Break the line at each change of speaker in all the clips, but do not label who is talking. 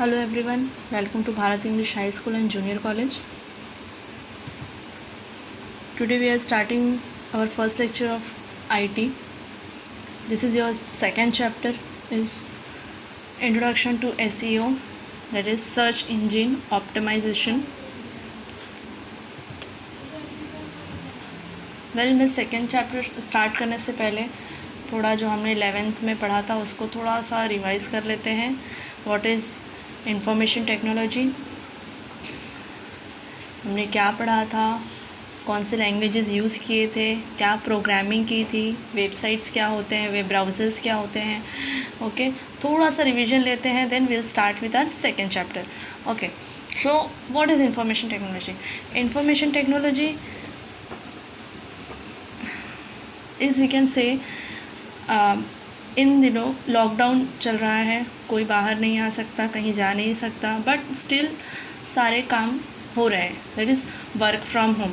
Hello everyone, welcome to Bharat English High School and Junior College. Today we are starting our first lecture of IT. This is your second chapter is Introduction to SEO, that is Search Engine Optimization. मैं second chapter start करने से पहले थोड़ा जो हमने 11th में पढ़ा था उसको थोड़ा सा रिवाइज़ कर लेते हैं. व्हाट इज़ इंफॉर्मेशन टेक्नोलॉजी, हमने क्या पढ़ा था, कौन से लैंग्वेजेस यूज़ किए थे, क्या प्रोग्रामिंग की थी, वेबसाइट्स क्या होते हैं, वेब ब्राउज़र्स क्या होते हैं. ओके, थोड़ा सा रिवीजन लेते हैं, then will start with our second chapter. Okay, so what is information technology. Information technology is we can say इन दिनों लॉकडाउन चल रहा है, कोई बाहर नहीं आ सकता, कहीं जा नहीं सकता, बट स्टिल सारे काम हो रहे हैं, that is work from home.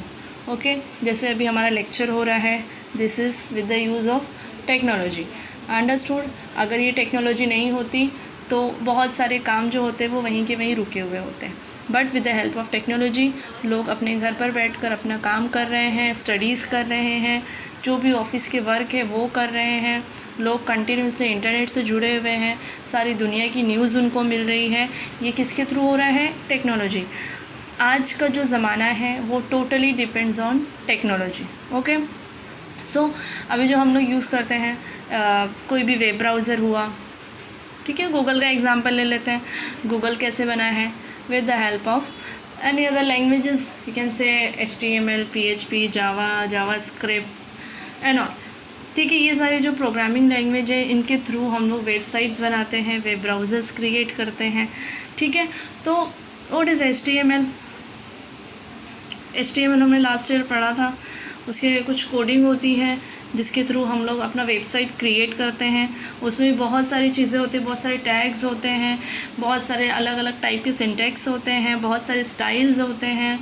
Okay, जैसे अभी हमारा लेक्चर हो रहा है, this is with the use of technology. Understood. अगर ये टेक्नोलॉजी नहीं होती तो बहुत सारे काम जो होते हैं वो वहीं के वहीं रुके हुए होते हैं, but with the help of technology लोग अपने घर पर बैठकर अपना काम कर रहे हैं, स्टडीज़ कर रहे हैं, जो भी ऑफिस के वर्क है वो कर रहे हैं. लोग कंटिन्यूसली इंटरनेट से जुड़े हुए हैं, सारी दुनिया की न्यूज़ उनको मिल रही है. ये किसके थ्रू हो रहा है? टेक्नोलॉजी. आज का जो ज़माना है वो totally depends on technology. Okay, so अभी जो हम लोग यूज़ करते हैं कोई भी वेब ब्राउज़र हुआ, ठीक है, गूगल का एग्जांपल ले लेते हैं. गूगल कैसे बना है? With the help of any other languages, you can say HTML, PHP, JavaScript and all. ठीक है, ये सारे जो प्रोग्रामिंग लैंग्वेज है इनके थ्रू हम लोग वेबसाइट्स बनाते हैं, वेब ब्राउज़र्स क्रिएट करते हैं. ठीक है, तो व्हाट इज़ HTML हमने लास्ट ईयर पढ़ा था. उसके कुछ कोडिंग होती है जिसके थ्रू हम लोग अपना वेबसाइट क्रिएट करते हैं. उसमें बहुत सारी चीज़ें होती हैं, बहुत सारे टैग्स होते हैं, बहुत सारे अलग अलग टाइप के सिंटैक्स होते हैं, बहुत सारे स्टाइल्स होते हैं.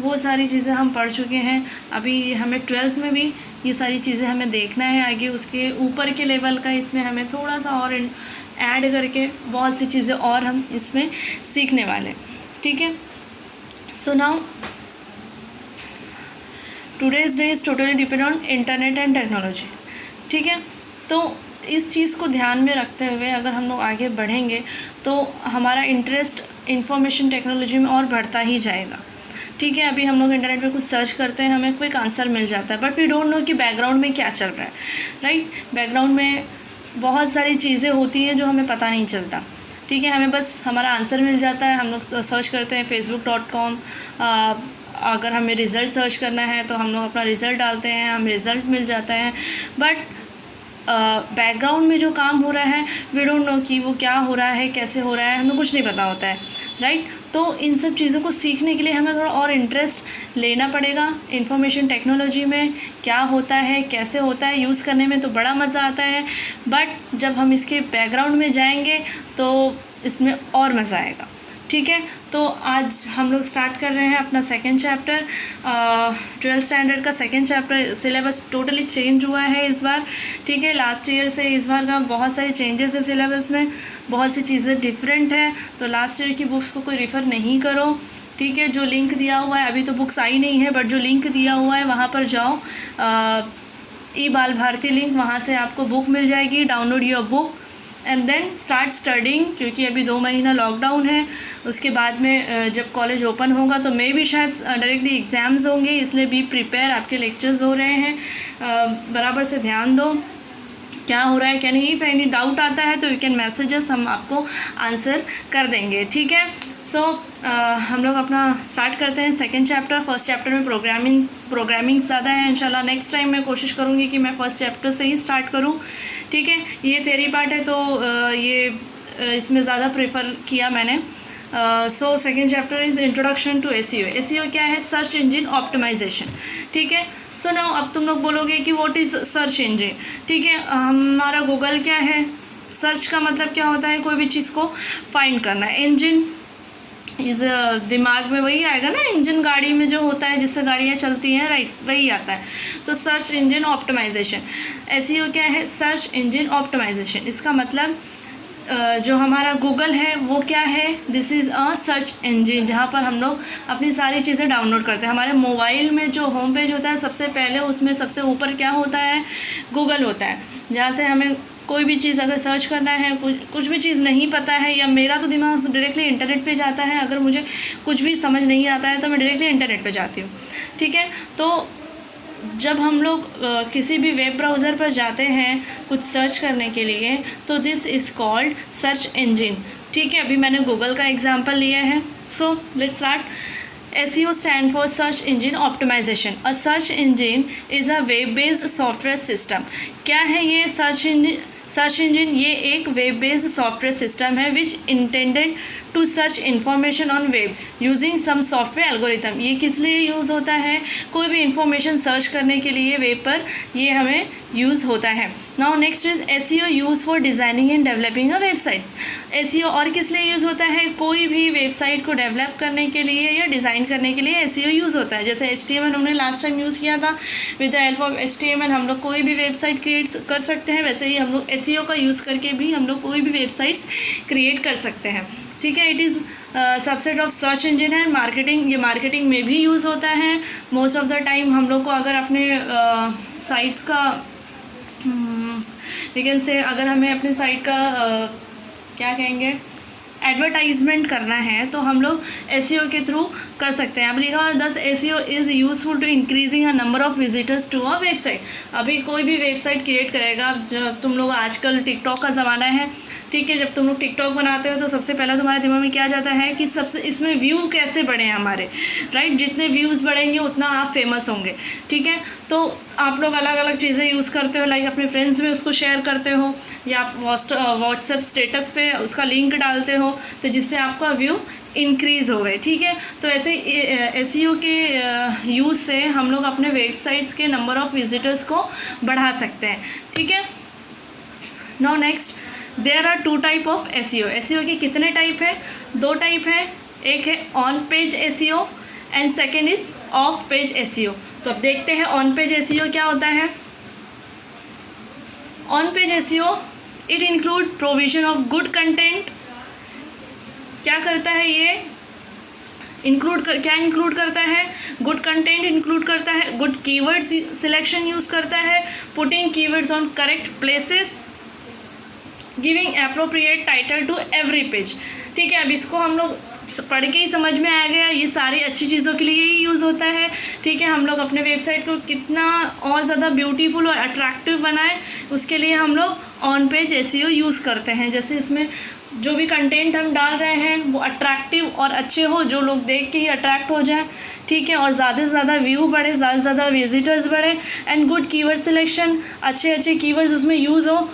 वो सारी चीज़ें हम पढ़ चुके हैं. अभी हमें 12th में भी ये सारी चीज़ें हमें देखना है. आगे उसके ऊपर के लेवल का इसमें हमें थोड़ा सा और ऐड करके बहुत सी चीज़ें और हम इसमें सीखने वाले. ठीक है, so now today's day is totally depend on internet and technology. ठीक है, तो इस चीज़ को ध्यान में रखते हुए अगर हम लोग आगे बढ़ेंगे तो हमारा इंटरेस्ट इंफॉर्मेशन टेक्नोलॉजी में और बढ़ता ही जाएगा. ठीक है, अभी हम लोग इंटरनेट पे कुछ सर्च करते हैं, हमें क्विक आंसर मिल जाता है, बट वी डोंट नो कि बैकग्राउंड में क्या चल रहा है. राइट, बैकग्राउंड में बहुत सारी चीज़ें होती हैं जो हमें पता नहीं चलता. ठीक है, हमें बस हमारा आंसर मिल जाता है. हम लोग सर्च करते हैं facebook.com. अगर हमें रिज़ल्ट सर्च करना है तो हम लोग अपना रिज़ल्ट डालते हैं, हमें रिज़ल्ट मिल जाता है, बट बैकग्राउंड में जो काम हो रहा है वी डोंट नो कि वो क्या हो रहा है, कैसे हो रहा है, हमें कुछ नहीं पता होता है. राइट, तो इन सब चीज़ों को सीखने के लिए हमें थोड़ा और इंटरेस्ट लेना पड़ेगा. इंफॉर्मेशन टेक्नोलॉजी में क्या होता है, कैसे होता है, यूज़ करने में तो बड़ा मज़ा आता है, बट जब हम इसके बैकग्राउंड में जाएंगे तो इसमें और मज़ा आएगा. ठीक है, तो आज हम लोग स्टार्ट कर रहे हैं अपना सेकेंड चैप्टर. 12th स्टैंडर्ड का second chapter. Syllabus totally change हुआ है इस बार. ठीक है, लास्ट ईयर से इस बार का बहुत सारे चेंजेस है सिलेबस में, बहुत सी चीज़ें डिफरेंट हैं. तो लास्ट ईयर की बुक्स को कोई रेफ़र नहीं करो. ठीक है, जो लिंक दिया हुआ है, अभी तो बुक्स आई नहीं है, बट जो लिंक दिया हुआ है वहाँ पर जाओ, ई बाल भारती लिंक, वहाँ से आपको बुक मिल जाएगी. Download your book and then start studying, क्योंकि अभी 2 महीना लॉकडाउन है. उसके बाद में जब कॉलेज ओपन होगा तो मे भी शायद डायरेक्टली एग्ज़ाम्स होंगे, इसलिए बी प्रिपेयर. आपके लेक्चर्स हो रहे हैं, बराबर से ध्यान दो क्या हो रहा है क्या नहीं. इफ़ एनी डाउट आता है तो यू कैन मैसेजेस, हम आपको आंसर कर देंगे. ठीक है, सो हम लोग अपना स्टार्ट करते हैं सेकेंड चैप्टर. फर्स्ट चैप्टर में प्रोग्रामिंग ज़्यादा है. इंशाल्लाह नेक्स्ट टाइम मैं कोशिश करूँगी कि मैं फर्स्ट चैप्टर से ही स्टार्ट करूँ. ठीक है, ये थ्योरी पार्ट है तो ये इसमें ज़्यादा प्रेफर किया मैंने. So second chapter is introduction to SEO. SEO क्या है? Search engine optimization. ठीक है, सो नाउ अब तुम लोग बोलोगे कि व्हाट इज़ सर्च इंजन. ठीक है, हमारा गूगल क्या है? सर्च का मतलब क्या होता है? कोई भी चीज़ को फाइंड करना. इंजन इस दिमाग में वही आएगा ना, इंजन गाड़ी में जो होता है जिससे गाड़ियाँ चलती हैं, राइट, वही आता है. तो सर्च इंजन ऑप्टिमाइजेशन. SEO क्या है? Search engine optimization. इसका मतलब जो हमारा गूगल है वो क्या है, this is a search engine, जहाँ पर हम लोग अपनी सारी चीज़ें डाउनलोड करते हैं। हमारे मोबाइल में जो होम पेज होता है सबसे पहले उसमें सबसे ऊपर क्या होता है, गूगल होता है, जहाँ से हमें कोई भी चीज़ अगर सर्च करना है, कुछ भी चीज़ नहीं पता है, या मेरा तो दिमाग डायरेक्टली इंटरनेट पे जाता है, अगर मुझे कुछ भी समझ नहीं आता है तो मैं डायरेक्टली इंटरनेट पे जाती हूँ। ठीक है, तो जब हम लोग किसी भी वेब ब्राउज़र पर जाते हैं कुछ सर्च करने के लिए, तो this is called search engine. ठीक है, अभी मैंने गूगल का एग्जांपल लिया है। So let's start. SEO stand for Search Engine Optimization. A search engine is a web-based software system. क्या है ये सर्च इंजन? ये एक वेब बेस्ड सॉफ्टवेयर सिस्टम है which intended to search information on web using some software algorithm. ये किस लिए use होता है? कोई भी इंफॉर्मेशन सर्च करने के लिए वेब पर ये हमें यूज़ होता है। Now next is SEO use for designing and developing a website. SEO और किस लिए यूज़ होता है? कोई भी वेबसाइट को डेवलप करने के लिए या डिज़ाइन करने के लिए SEO यूज़ होता है। जैसे HTML हमने लास्ट टाइम यूज़ किया था, with the help of HTML हम लोग कोई भी वेबसाइट क्रिएट कर सकते हैं। वैसे ही हम लोग SEO का यूज़ करके भी हम लोग कोई भी वेबसाइट्स क्रिएट कर सकते हैं। ठीक है, it is subset of search engine है। मार्केटिंग, ये मार्केटिंग में भी यूज़ होता है। मोस्ट ऑफ द टाइम हम लोग को अगर अपने साइट्स का लेकिन से अगर हमें अपने साइट का क्या कहेंगे, एडवर्टाइजमेंट करना है तो हम लोग SEO के थ्रू कर सकते हैं। अब लिखा हुआ 10 SEO is useful to increasing a number of visitors to a website. अभी कोई भी वेबसाइट क्रिएट करेगा, जब तुम लोग आजकल टिकटॉक का ज़माना है, ठीक है, जब तुम लोग टिकटॉक बनाते हो तो सबसे पहले तुम्हारे दिमाग में क्या जाता है कि सबसे इसमें व्यू कैसे बढ़े हमारे, राइट? जितने व्यूज़ बढ़ेंगे उतना आप फेमस होंगे। ठीक है, तो आप लोग अलग अलग चीज़ें यूज़ करते हो, लाइक अपने फ्रेंड्स में उसको शेयर करते हो, या आप व्हाट्सएप स्टेटस पे उसका लिंक डालते हो, तो जिससे आपका व्यू इंक्रीज़ हो गए। ठीक है, तो ऐसे SEO के यूज़ से हम लोग अपने वेबसाइट्स के नंबर ऑफ़ विजिटर्स को बढ़ा सकते हैं। ठीक है, now next, there are 2 type of SEO। SEO के कितने टाइप है? 2 टाइप है। एक है on page SEO and second is of page SEO। तो अब देखते हैं ऑन पेज SEO क्या होता है। On page SEO it include provision of good content. क्या करता है ये? क्या इंक्लूड करता है? गुड कंटेंट इंक्लूड करता है, गुड कीवर्ड्स सिलेक्शन यूज़ करता है, putting keywords on correct places, giving appropriate title to every page. ठीक है, अब इसको हम लोग पढ़ के ही समझ में आ गया, ये सारी अच्छी चीज़ों के लिए ही यूज़ होता है। ठीक है, हम लोग अपने वेबसाइट को कितना और ज़्यादा ब्यूटीफुल और अट्रैक्टिव बनाएं, उसके लिए हम लोग ऑन पेज SEO यूज़ करते हैं। जैसे इसमें जो भी कंटेंट हम डाल रहे हैं वो अट्रैक्टिव और अच्छे हो, जो लोग देख के ही अट्रैक्ट हो जाएं। ठीक है, और ज़्यादा से ज़्यादा व्यू बढ़े, ज़्यादा से ज़्यादा विजिटर्स बढ़े, एंड गुड कीवर्ड सिलेक्शन, अच्छे कीवर्ड्स उसमें यूज़ हो,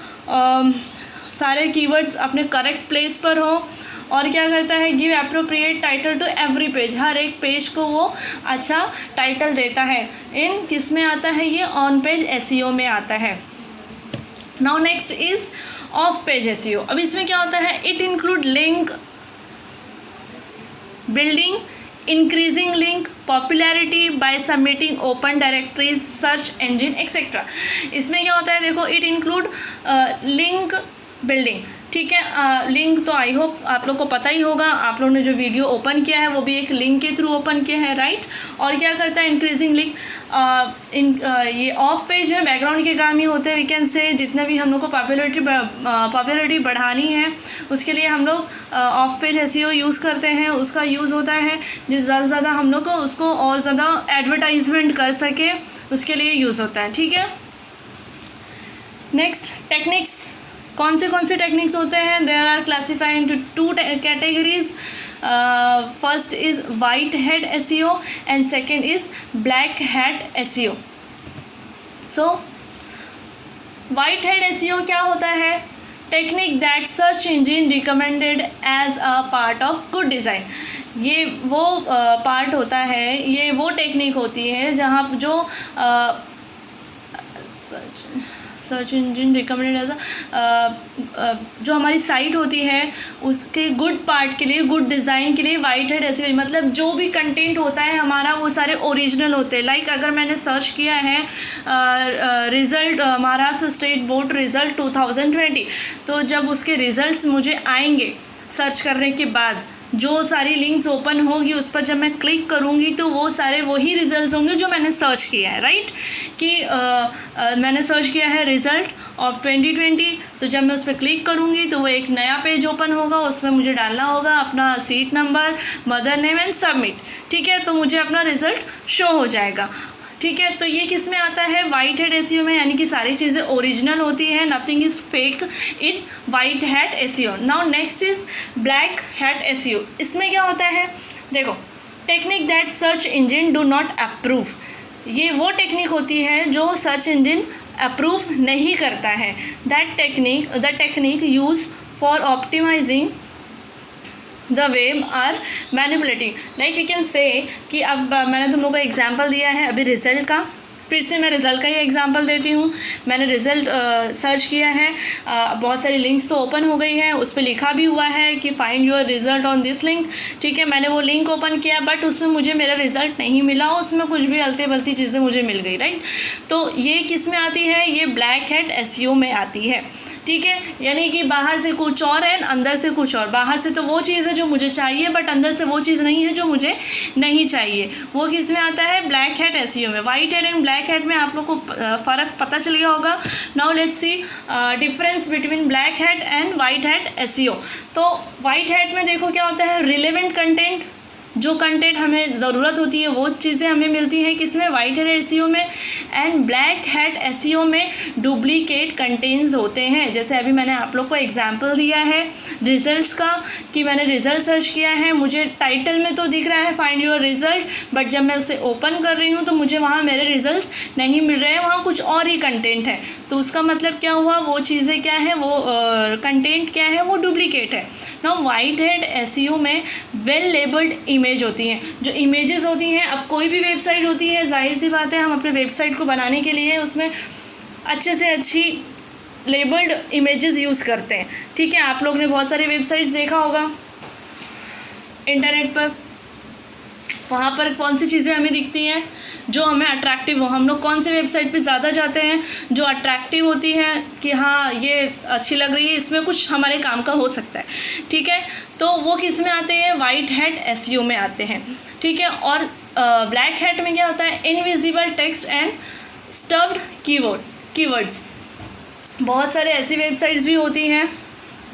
सारे कीवर्ड्स अपने करेक्ट प्लेस पर हो। और क्या करता है? Give appropriate title to every page, हर एक पेज को वो अच्छा टाइटल देता है। इन किस में आता है? ये ऑन पेज SEO में आता है। Now next is off page SEO। अब इसमें क्या होता है? It include link building, increasing link popularity by submitting open directories, search engine etcetera. इसमें क्या होता है? देखो, इट इंक्लूड लिंक बिल्डिंग। ठीक है, लिंक तो आई होप आप लोग को पता ही होगा, आप लोग ने जो वीडियो ओपन किया है वो भी एक लिंक के थ्रू ओपन किया है, राइट? और क्या करता है? Increasing link. ये ऑफ पेज में बैकग्राउंड के काम ही होते हैं। वी कैन से जितना भी हम लोग को पॉपुलैरिटी बढ़ानी है उसके लिए हम लोग ऑफ पेज SEO यूज़ करते हैं। उसका यूज़ होता है जिस ज़्यादा से ज़्यादा हम लोग को उसको और ज़्यादा एडवर्टाइजमेंट कर सके, उसके लिए यूज़ होता है। ठीक है, नेक्स्ट टेक्निक्स। कौन से टेक्निक्स होते हैं? There are classified into 2 categories. First is white hat SEO and second is black hat SEO। So white hat SEO क्या होता है? Technique that search engine recommended as a part of good design. ये वो part होता है, ये वो technique होती है जहाँ जो सर्च इंजन रिकमेंडेड एज जो हमारी साइट होती है उसके गुड पार्ट के लिए, गुड डिज़ाइन के लिए वाइट हेड एसईओ, मतलब जो भी कंटेंट होता है हमारा वो सारे ओरिजिनल होते हैं। लाइक अगर मैंने सर्च किया है result Maharashtra state board result 2020, तो जब उसके रिज़ल्ट्स मुझे आएंगे सर्च करने के बाद, जो सारी लिंक्स ओपन होगी उस पर जब मैं क्लिक करूँगी तो वो सारे वही रिजल्ट्स होंगे जो मैंने सर्च किया है, राइट। कि मैंने सर्च किया है रिज़ल्ट ऑफ 2020, तो जब मैं उस पर क्लिक करूँगी तो वो एक नया पेज ओपन होगा, उसमें मुझे डालना होगा अपना seat number, mother name and submit, ठीक है। तो मुझे अपना रिज़ल्ट शो हो जाएगा, ठीक है। तो ये किस में आता है, वाइट हेड एसईओ में, यानी कि सारी चीज़ें ओरिजिनल होती हैं, nothing is fake in white head SEO. Now next is black head SEO. इसमें क्या होता है, देखो, technique that search engine do not approve, ये वो टेक्निक होती है जो सर्च इंजन अप्रूव नहीं करता है। The technique use for optimizing the web are manipulating. Like we can say कि अब मैंने तुम लोगों को एग्जांपल दिया है अभी रिज़ल्ट का, फिर से मैं रिज़ल्ट का ही एग्जांपल देती हूँ। मैंने रिज़ल्ट सर्च किया है, बहुत सारी लिंक्स तो ओपन हो गई हैं, उस पर लिखा भी हुआ है कि find your result on this link, ठीक है। मैंने वो लिंक ओपन किया बट उसमें मुझे मेरा रिज़ल्ट नहीं मिला, उसमें कुछ भी अलती बलती चीज़ें मुझे मिल गई, राइट। तो ये किस में आती है, ये ब्लैक हेड एसईओ में आती है, ठीक है। यानी कि बाहर से कुछ और है, अंदर से कुछ और। बाहर से तो वो चीज़ है जो मुझे चाहिए बट अंदर से वो चीज़ नहीं है जो मुझे नहीं चाहिए। वो किस में आता है, ब्लैक हेड एसईओ में। White head and black head में आप लोग को फ़र्क पता चल गया होगा। Now let's see difference between black head and white head SEO. तो वाइट हेड में देखो क्या होता है, रिलेवेंट कंटेंट, जो कंटेंट हमें ज़रूरत होती है वो चीज़ें हमें मिलती हैं किसमें, वाइट हेड एसईओ में। एंड ब्लैक हेड एसईओ में डुप्लीकेट कंटेंट्स होते हैं। जैसे अभी मैंने आप लोग को एग्जांपल दिया है रिजल्ट्स का, कि मैंने रिज़ल्ट सर्च किया है, मुझे टाइटल में तो दिख रहा है फाइंड योर रिज़ल्ट, बट जब मैं उसे ओपन कर रही हूँ तो मुझे वहाँ मेरे रिजल्ट्स नहीं मिल रहे हैं, वहाँ कुछ और ही कंटेंट है। तो उसका मतलब क्या हुआ, वो चीज़ें क्या है, वो कंटेंट क्या है, वो डुप्लीकेट है। ना वाइट हेड एसईओ में वेल लेबल्ड इमेज होती हैं, जो इमेजेस होती हैं। अब कोई भी वेबसाइट होती है, जाहिर सी बात है हम अपने वेबसाइट को बनाने के लिए उसमें अच्छे से अच्छी लेबल्ड इमेजेस यूज़ करते हैं, ठीक है। आप लोग ने बहुत सारे वेबसाइट्स देखा होगा इंटरनेट पर, वहाँ पर कौन सी चीज़ें हमें दिखती हैं जो हमें अट्रैक्टिव हो। हम लोग कौन से वेबसाइट पे ज़्यादा जाते हैं, जो अट्रैक्टिव होती है कि हाँ ये अच्छी लग रही है, इसमें कुछ हमारे काम का हो सकता है, ठीक है। तो वो किस में आते हैं, वाइट हेड एसईओ में आते हैं, ठीक है। और ब्लैक हेड में क्या होता है, invisible text and stuffed keywords. बहुत सारे ऐसी वेबसाइट्स भी होती हैं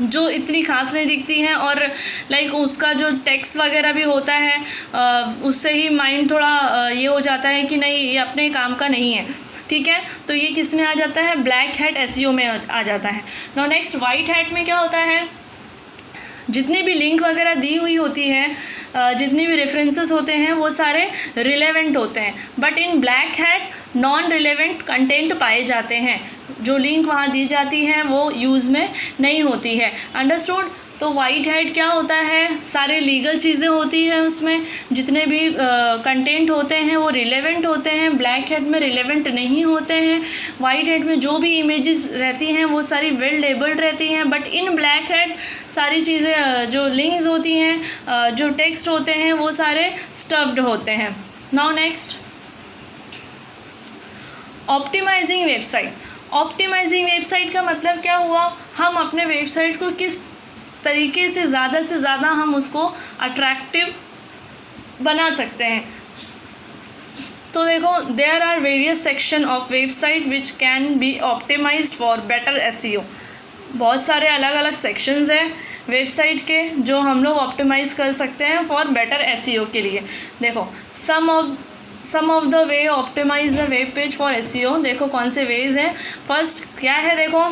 जो इतनी खास नहीं दिखती हैं, और लाइक उसका जो टेक्स्ट वगैरह भी होता है उससे ही माइंड थोड़ा ये हो जाता है कि नहीं ये अपने काम का नहीं है, ठीक है। तो ये किस में आ जाता है, ब्लैक हेड एसईओ में आ जाता है। नाउ नेक्स्ट वाइट हेड में क्या होता है, जितनी भी लिंक वगैरह दी हुई होती है, जितनी भी रेफरेंसेस होते हैं वो सारे रिलेवेंट होते हैं, but in black head non relevant content पाए जाते हैं। जो लिंक वहाँ दी जाती हैं वो यूज़ में नहीं होती है, अंडरस्टूड। तो वाइट हेड क्या होता है, सारे लीगल चीज़ें होती हैं उसमें, जितने भी कंटेंट होते हैं वो रिलेवेंट होते हैं। ब्लैक हेड में रिलेवेंट नहीं होते हैं। वाइट हेड में जो भी इमेजेस रहती हैं वो सारी वेल लेबल्ड रहती हैं, बट इन ब्लैक हेड सारी चीज़ें जो लिंक्स होती हैं, जो टेक्स्ट होते हैं वो सारे स्टफ्ड होते हैं। Now next optimizing website. Optimizing website का मतलब क्या हुआ, हम अपने वेबसाइट को किस तरीके से ज़्यादा हम उसको अट्रैक्टिव बना सकते हैं। तो देखो, there are various section of website which can be optimized for better SEO. बहुत सारे अलग अलग सेक्शंस हैं वेबसाइट के जो हम लोग ऑप्टिमाइज़ कर सकते हैं फॉर बेटर एसईओ के लिए। देखो, some of the way optimize the web page for SEO. देखो कौन से वेज हैं। फर्स्ट क्या है, देखो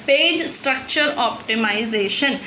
पेज स्ट्रक्चर ऑप्टिमाइजेशन,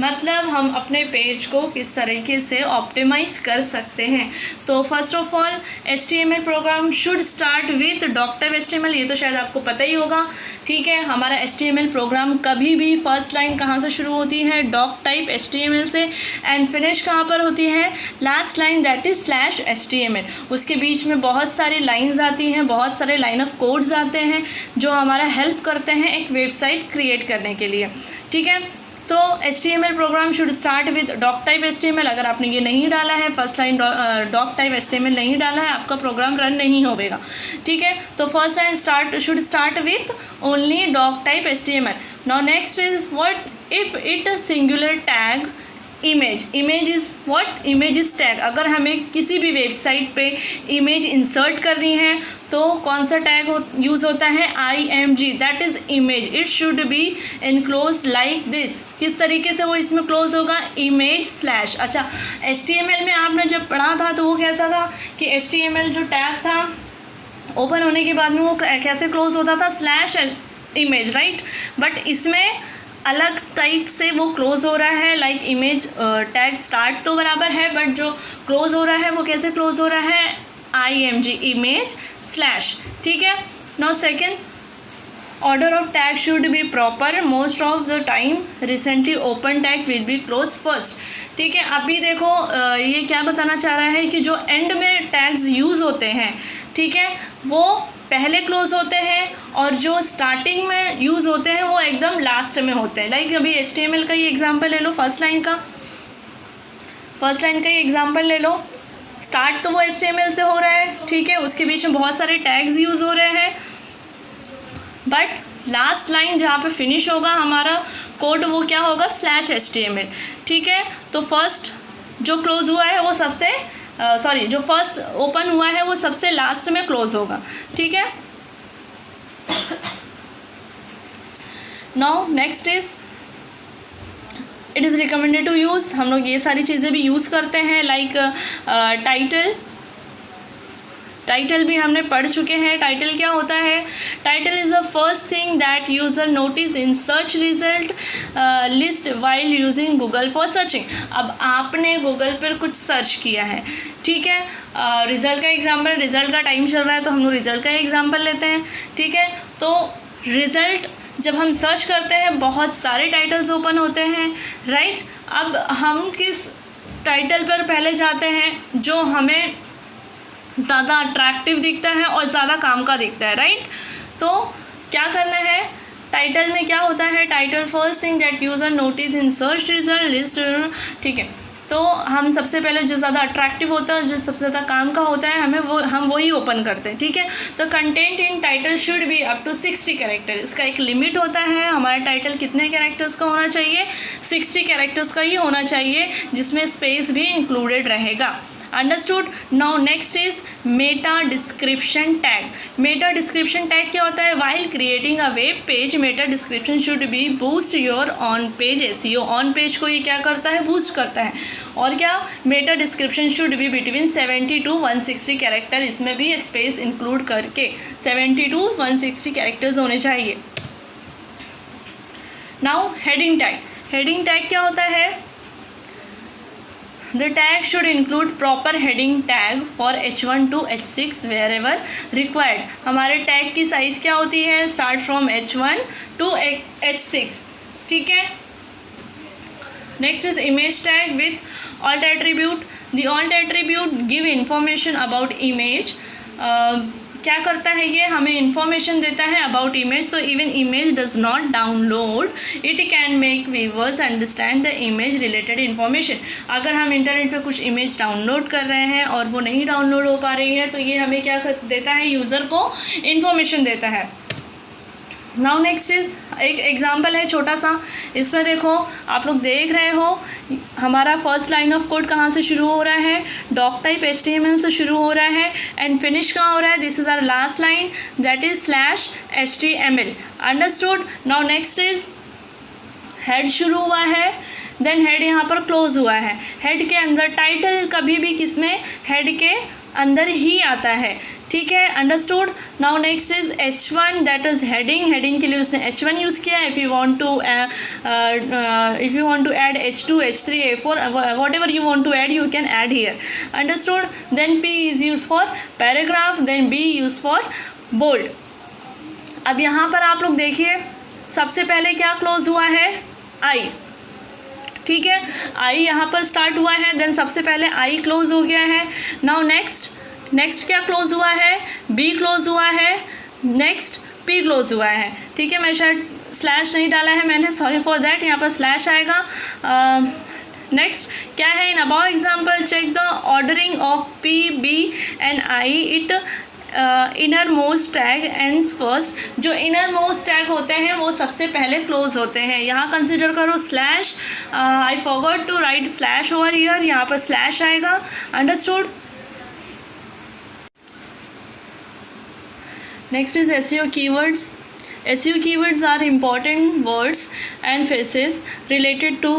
मतलब हम अपने पेज को किस तरीके से ऑप्टिमाइज कर सकते हैं। तो first of all HTML program should start with doc type HTML, ये तो शायद आपको पता ही होगा, ठीक है। हमारा HTML प्रोग्राम कभी भी फर्स्ट लाइन कहाँ से शुरू होती है, डॉक टाइप HTML से, एंड फिनिश कहाँ पर होती है, last line that is /HTML। उसके बीच में बहुत सारी लाइंस आती हैं, बहुत सारे लाइन ऑफ कोड्स आते हैं जो हमारा हेल्प करते हैं एक वेबसाइट क्रिएट करने के लिए, ठीक है। तो HTML program should start with doc type HTML। अगर आपने ये नहीं डाला है, first line doc type HTML नहीं डाला है, आपका प्रोग्राम रन नहीं होगा, ठीक है। तो first line should start with only doc type HTML। Now next is what if it singular tag image is what, image is tag. अगर हमें किसी भी वेबसाइट पे इमेज इंसर्ट करनी है तो कौन सा टैग यूज़ होता है, IMG, that is image. It should be enclose like this. किस तरीके से वो इसमें क्लोज होगा, इमेज / अच्छा, HTML में आपने जब पढ़ा था तो वो कैसा था कि HTML जो टैग था ओपन होने के बाद में वो कैसे क्लोज होता था, /image, राइट। बट इसमें अलग टाइप से वो क्लोज हो रहा है, लाइक इमेज टैग स्टार्ट तो बराबर है, बट जो क्लोज हो रहा है वो कैसे क्लोज हो रहा है, IMG, इमेज /, ठीक है। Now second, order of tag should be proper, most of the time recently open tag will be close first, ठीक है। अभी देखो ये क्या बताना चाह रहा है कि जो एंड में टैग्स यूज़ होते हैं, ठीक है, वो पहले क्लोज होते हैं और जो स्टार्टिंग में यूज़ होते हैं वो एकदम लास्ट में होते हैं। लाइक अभी HTML का ही एग्जांपल ले लो, फर्स्ट लाइन का ही एग्जांपल ले लो। स्टार्ट तो वो HTML से हो रहा है, ठीक है, उसके बीच में बहुत सारे टैग्स यूज़ हो रहे हैं, बट लास्ट लाइन जहाँ पे फिनिश होगा हमारा कोड वो क्या होगा, /HTML, ठीक है। तो फर्स्ट जो क्लोज हुआ है वो सबसे जो फर्स्ट ओपन हुआ है वो सबसे लास्ट में क्लोज होगा, ठीक है। Now next is it is recommended to use, हम लोग ये सारी चीज़ें भी यूज़ करते हैं, लाइक टाइटल भी हमने पढ़ चुके हैं। टाइटल क्या होता है, title is the first thing that user notice in search result list while using Google for searching. अब आपने गूगल पर कुछ सर्च किया है, ठीक है, रिज़ल्ट का एग्जाम्पल, रिज़ल्ट का टाइम चल रहा है तो हम लोग रिज़ल्ट का एग्जाम्पल लेते हैं, ठीक है। तो रिज़ल्ट जब हम सर्च करते हैं बहुत सारे टाइटल्स ओपन होते हैं, राइट। अब हम किस टाइटल पर पहले जाते हैं जो हमें ज़्यादा अट्रैक्टिव दिखता है और ज़्यादा काम का दिखता है, राइट। तो क्या करना है, टाइटल में क्या होता है, title first thing that user notice in search result list, ठीक है। तो हम सबसे पहले जो ज़्यादा अट्रैक्टिव होता है, जो सबसे ज़्यादा काम का होता है, हम वही ओपन करते हैं, ठीक है। तो content in title should be up to 60 character. इसका एक लिमिट होता है, हमारा टाइटल कितने कैरेक्टर्स का होना चाहिए, 60 कैरेक्टर्स का ही होना चाहिए, जिसमें स्पेस भी इंक्लूडेड रहेगा। Understood. Now next is Meta description tag. Meta description tag क्या होता है, while creating a web page Meta description should be boost your on page SEO। On page को ये क्या करता है, बूस्ट करता है। और क्या, Meta description should be between 70 to 160 character, इसमें भी स्पेस इंक्लूड करके 70 to 160 कैरेक्टर्स होने चाहिए। Now heading tag. Heading tag क्या होता है, The tag should include proper heading tag for H1 to H6 wherever required। हमारे टैग की साइज़ क्या होती है, start from H1 to H6, ठीक है। Next is image tag with alt attribute। The alt attribute give information about image। क्या करता है ये, हमें इंफॉर्मेशन देता है about image. So even image does not download it can make viewers understand the image related information. अगर हम internet पे कुछ इमेज डाउनलोड कर रहे हैं और वो नहीं डाउनलोड हो पा रही है तो ये हमें क्या देता है, यूज़र को इन्फॉर्मेशन देता है। नाउ नेक्स्ट इज़ एक एग्जांपल है छोटा सा, इसमें देखो आप लोग देख रहे हो हमारा फर्स्ट लाइन ऑफ कोड कहाँ से शुरू हो रहा है, डॉक टाइप HTML से शुरू हो रहा है एंड फिनिश कहाँ हो रहा है, this is our last line that is /HTML। Understood. Now next is head शुरू हुआ है, देन हेड यहाँ पर क्लोज हुआ है। हेड के अंदर टाइटल कभी भी किसमें, हेड के अंदर ही आता है, ठीक है, understood. Now next is H1, that is heading. Heading के लिए उसने H1 यूज़ किया। If you want to add H2, H3, A4, whatever you want to add you can add here, understood। then P is used for paragraph, then B used for bold। अब यहाँ पर आप लोग देखिए, सबसे पहले क्या क्लोज हुआ है, I, ठीक है, I यहाँ पर स्टार्ट हुआ है, देन सबसे पहले I क्लोज हो गया है। नाउ नेक्स्ट क्या क्लोज हुआ है, B क्लोज हुआ है, नेक्स्ट P क्लोज हुआ है, ठीक है। मैं शायद स्लैश नहीं डाला है मैंने, सॉरी फॉर दैट, यहाँ पर स्लैश आएगा। नेक्स्ट क्या है, in above example check the ordering of P, B and I, it inner most tag and first. जो इनर मोस्ट टैग होते हैं वो सबसे पहले क्लोज होते हैं। यहाँ कंसिडर करो slash, I forgot to write slash over here, यहाँ पर स्लैश आएगा, understood. Next is SEO keywords। SEO keywords are important words and phrases related to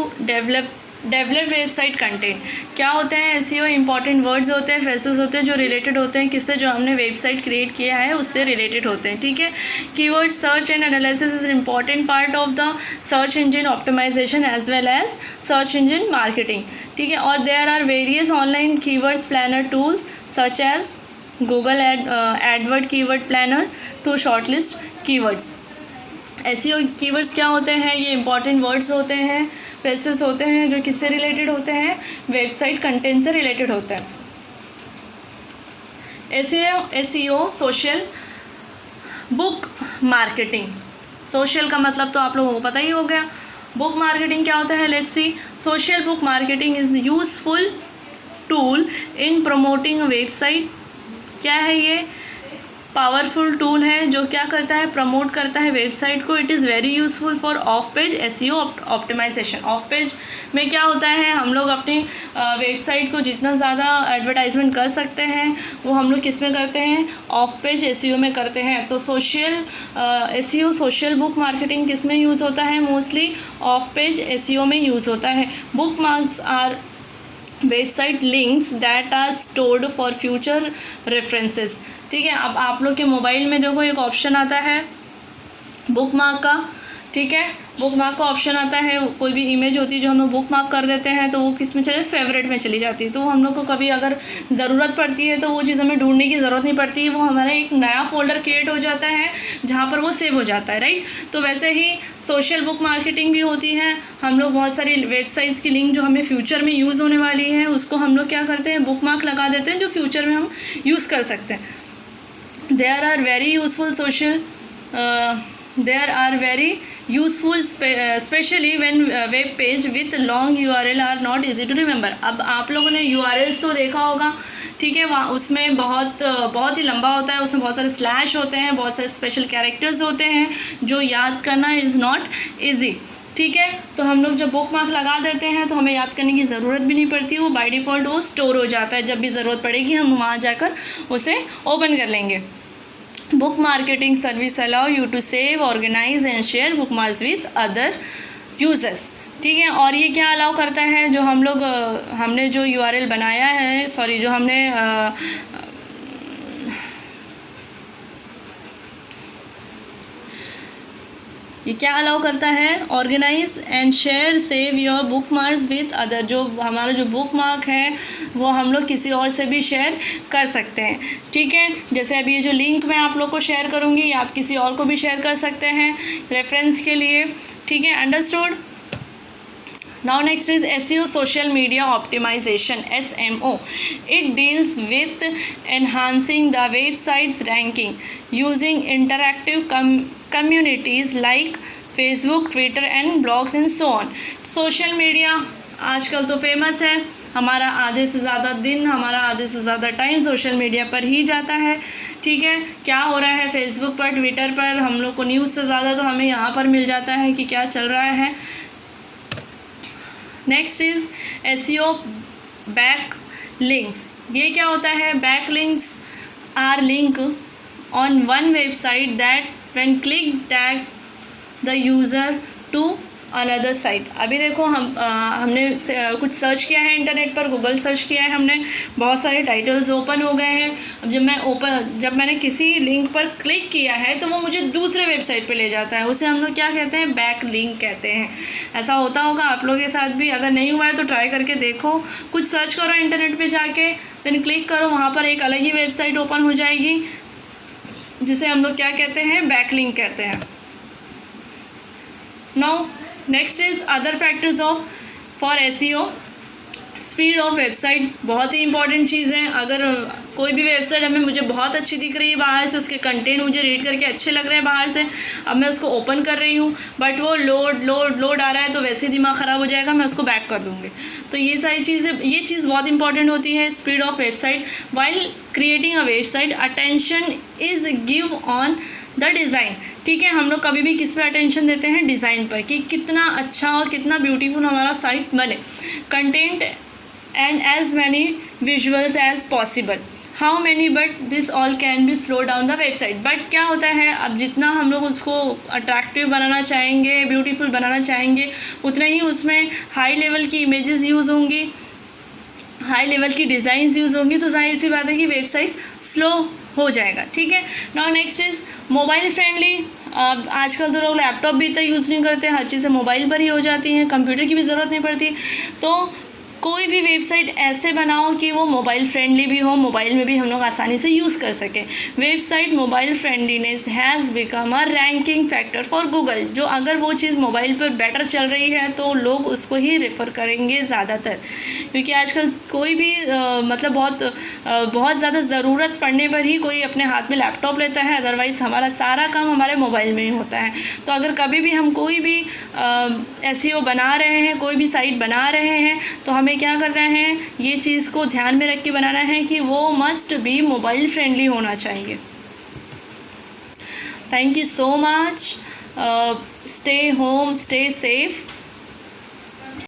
develop website content. क्या होते हैं SEO? इंपॉर्टेंट वर्ड्स होते हैं, फ्रेसेस होते हैं जो रिलेटेड होते हैं किससे, जो हमने वेबसाइट क्रिएट किया है उससे रिलेटेड होते हैं, ठीक है। Keyword search and analysis is important part of the search engine optimization as well as search engine marketing, ठीक है। और there are various online keywords planner tools such as Google AdWord keyword planner to shortlist keywords. SEO keywords क्या होते हैं? ये important words होते हैं, phrases होते हैं जो किससे रिलेटेड होते हैं, वेबसाइट कंटेंट से रिलेटेड होते हैं। SEO social book marketing. Social का मतलब तो आप लोगों को पता ही हो गया। बुक मार्केटिंग क्या होता है, let's see. Social book marketing is useful tool in promoting website. क्या है ये? पावरफुल टूल है जो क्या करता है, प्रमोट करता है वेबसाइट को। It is very useful for off page SEO optimization. ऑफ पेज में क्या होता है, हम लोग अपनी वेबसाइट को जितना ज़्यादा एडवर्टाइजमेंट कर सकते हैं वो हम लोग किस में करते हैं, ऑफ पेज SEO में करते हैं। तो social SEO social book marketing किस में यूज़ होता है, मोस्टली ऑफ पेज SEO में यूज़ होता है। Bookmarks are website links that are stored for future references, ठीक है। अब आप लोग के मोबाइल में देखो एक ऑप्शन आता है बुक मार्क का, ठीक है। बुक मार्क का ऑप्शन आता है, कोई भी इमेज होती है जो हम लोग बुक मार्क कर देते हैं तो वो किस में चले, फेवरेट में चली जाती है। तो हम लोग को कभी अगर ज़रूरत पड़ती है तो वो चीज़ हमें ढूंढने की ज़रूरत नहीं पड़ती है, वो हमारा एक नया फोल्डर क्रिएट हो जाता है जहाँ पर वो सेव हो जाता है, राइट। तो वैसे ही सोशल बुक मार्केटिंग भी होती है। हम लोग बहुत सारी वेबसाइट्स की लिंक जो हमें फ्यूचर में यूज़ होने वाली है उसको हम लोग क्या करते हैं, बुक मार्क लगा देते हैं जो फ्यूचर में हम यूज़ कर सकते हैं। There are very useful especially when web page with long URL are not easy to remember। अब आप लोगों ने URLs तो देखा होगा, ठीक है, वहाँ उसमें बहुत ही लंबा होता है, उसमें बहुत सारे स्लैश होते हैं, बहुत सारे स्पेशल कैरेक्टर्स होते हैं जो याद करना इज़ नॉट ईजी, ठीक है। तो हम लोग जब बुक मार्क लगा देते हैं तो हमें याद करने की ज़रूरत भी नहीं पड़ती, वो बाय डिफ़ॉल्ट वो स्टोर हो जाता है। जब भी ज़रूरत पड़ेगी हम वहाँ जाकर उसे ओपन कर लेंगे। Book marketing service allow you to save, organize and share bookmarks with other users, ठीक है। और ये क्या अलाउ करता है, जो हम लोग हमने जो URL बनाया है, सॉरी जो हमने ये क्या अलाउ करता है, organize and share save your bookmarks with other. जो हमारा जो बुक मार्क है वो हम लोग किसी और से भी शेयर कर सकते हैं, ठीक है। जैसे अभी ये जो लिंक मैं आप लोग को शेयर करूँगी ये आप किसी और को भी शेयर कर सकते हैं रेफरेंस के लिए, ठीक है, understood. Now next is SEO social media optimization, SMO. It deals with enhancing the website's ranking using interactive communities like Facebook, Twitter and blogs and so on. Social media आजकल तो famous है, हमारा आधे से ज़्यादा दिन, हमारा आधे से ज़्यादा टाइम सोशल मीडिया पर ही जाता है, ठीक है। क्या हो रहा है फेसबुक पर, ट्विटर पर, हम लोग को न्यूज़ से ज़्यादा तो हमें यहाँ पर मिल जाता है कि क्या चल रहा है। Next is SEO backlinks. ये क्या होता है, backlinks are link on one website that when click tag the user to another site. अभी देखो हमने कुछ सर्च किया है इंटरनेट पर, गूगल सर्च किया है हमने, बहुत सारे टाइटल्स ओपन हो गए हैं। अब जब मैंने किसी लिंक पर क्लिक किया है तो वो मुझे दूसरे वेबसाइट पे ले जाता है, उसे हम लोग क्या कहते हैं, बैक लिंक कहते हैं। ऐसा होता होगा आप लोगों के साथ भी, अगर नहीं हुआ है तो ट्राई करके देखो। कुछ सर्च करो इंटरनेट पे जाके, देन क्लिक करो, वहाँ पर एक अलग ही वेबसाइट ओपन हो जाएगी जिसे हम लोग क्या कहते हैं, बैक लिंक कहते हैं। Now next is other factors of for SEO। Speed of website बहुत ही इंपॉर्टेंट चीज़ है। अगर कोई भी वेबसाइट मुझे बहुत अच्छी दिख रही है बाहर से, उसके कंटेंट मुझे रीड करके अच्छे लग रहे हैं बाहर से, अब मैं उसको ओपन कर रही हूँ बट वो लोड आ रहा है तो वैसे ही दिमाग ख़राब हो जाएगा, मैं उसको बैक कर दूँगी। तो ये सारी चीज़ें, ये चीज़ बहुत इंपॉर्टेंट होती है, speed of website. While creating a website, attention is give on the design. ठीक है, हम लोग कभी भी किस पे अटेंशन देते हैं, डिज़ाइन पर, कि कितना अच्छा और कितना ब्यूटीफुल हमारा साइट बने। Content and as many visuals as possible, how many, but this all can be slow down the website. But क्या होता है, अब जितना हम लोग उसको अट्रैक्टिव बनाना चाहेंगे, ब्यूटीफुल बनाना चाहेंगे, उतना ही उसमें हाई लेवल की इमेजेस यूज़ होंगी, हाई लेवल की डिज़ाइंस यूज़ होंगी, तो जाहिर सी बात है कि वेबसाइट स्लो हो जाएगा। ठीक है, now next is mobile friendly. आजकल तो लोग लैपटॉप भी इतना यूज़ नहीं करते, हर चीज़ें मोबाइल पर ही हो जाती हैं, कंप्यूटर की भी ज़रूरत नहीं पड़ती। तो कोई भी वेबसाइट ऐसे बनाओ कि वो मोबाइल फ्रेंडली भी हो, मोबाइल में भी हम लोग आसानी से यूज़ कर सकें। Website mobile friendliness has become a ranking factor for Google. जो अगर वो चीज़ मोबाइल पर बेटर चल रही है तो लोग उसको ही रेफ़र करेंगे ज़्यादातर, क्योंकि आजकल कोई भी मतलब बहुत ज़्यादा ज़रूरत पड़ने पर ही कोई अपने हाथ में लैपटॉप लेता है, अदरवाइज़ हमारा सारा काम हमारे मोबाइल में ही होता है। तो अगर कभी भी हम कोई भी SEO बना रहे हैं, कोई भी साइट बना रहे हैं, तो हमें क्या करना है, ये चीज़ को ध्यान में रख के बनाना है कि वो मस्ट बी मोबाइल फ्रेंडली होना चाहिए। Thank you so much. Stay home, stay safe.